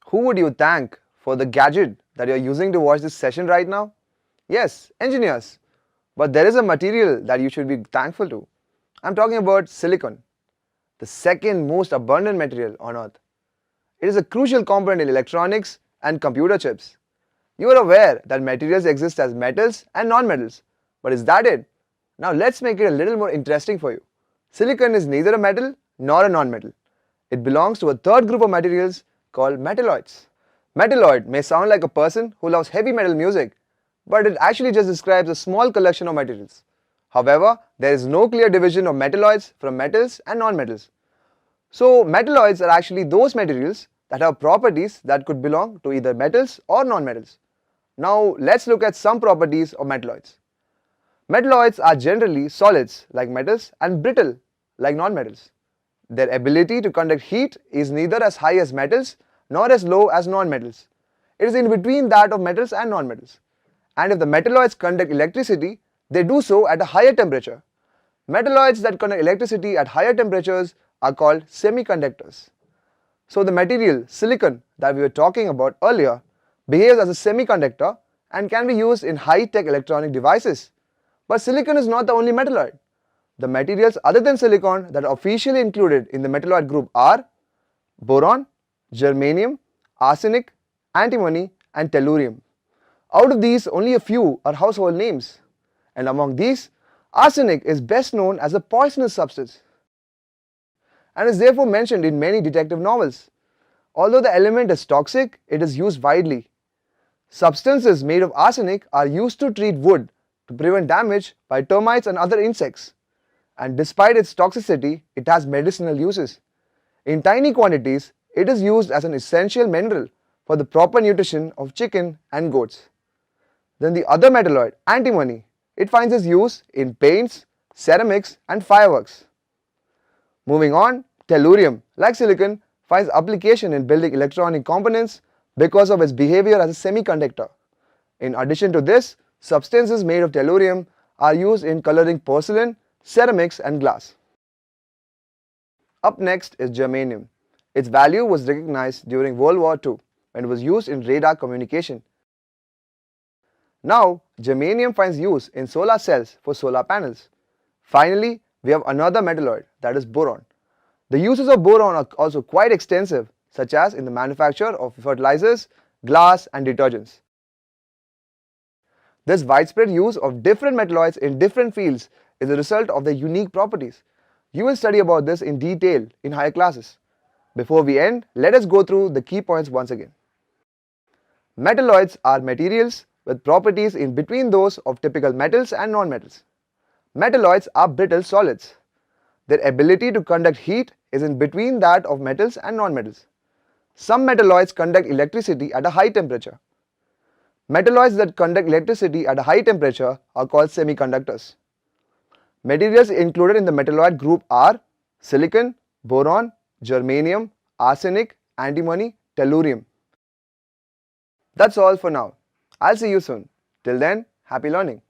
Who would you thank for the gadget that you're using to watch this session right now? Yes, engineers. But there is a material that you should be thankful to. I'm talking about silicon, the second most abundant material on earth. It is a crucial component in electronics and computer chips. You are aware that materials exist as metals and non-metals. But is that it? Now let's make it a little more interesting for you. Silicon is neither a metal nor a non-metal. It belongs to a third group of materials called metalloids. Metalloid may sound like a person who loves heavy metal music, but it actually just describes a small collection of materials. However, there is no clear division of metalloids from metals and non-metals. So metalloids are actually those materials that have properties that could belong to either metals or non-metals. Now let's look at some properties of metalloids. Metalloids are generally solids like metals and brittle like non-metals. Their ability to conduct heat is neither as high as metals nor as low as non-metals. It is in between that of metals and non-metals. And if the metalloids conduct electricity, they do so at a higher temperature. Metalloids that conduct electricity at higher temperatures are called semiconductors. So the material silicon that we were talking about earlier behaves as a semiconductor and can be used in high-tech electronic devices. But silicon is not the only metalloid. The materials other than silicon that are officially included in the metalloid group are boron, germanium, arsenic, antimony and tellurium. Out of these, only a few are household names. And among these, arsenic is best known as a poisonous substance and is therefore mentioned in many detective novels. Although the element is toxic, it is used widely. Substances made of arsenic are used to treat wood to prevent damage by termites and other insects. And despite its toxicity, it has medicinal uses. In tiny quantities, it is used as an essential mineral for the proper nutrition of chicken and goats. Then the other metalloid, antimony, it finds its use in paints, ceramics and fireworks. Moving on, tellurium, like silicon, finds application in building electronic components because of its behavior as a semiconductor. In addition to this, substances made of tellurium are used in coloring porcelain, ceramics and glass. Up next is germanium. Its value was recognized during World War II when it was used in radar communication. Now, germanium finds use in solar cells for solar panels. Finally, we have another metalloid, that is boron. The uses of boron are also quite extensive, such as in the manufacture of fertilizers, glass and detergents. This widespread use of different metalloids in different fields is a result of their unique properties. You will study about this in detail in higher classes. Before we end, let us go through the key points once again. Metalloids are materials with properties in between those of typical metals and non-metals. Metalloids are brittle solids. Their ability to conduct heat is in between that of metals and non-metals. Some metalloids conduct electricity at a high temperature. Metalloids that conduct electricity at a high temperature are called semiconductors. Materials included in the metalloid group are silicon, boron, germanium, arsenic, antimony, tellurium. That's all for now. I'll see you soon. Till then, happy learning.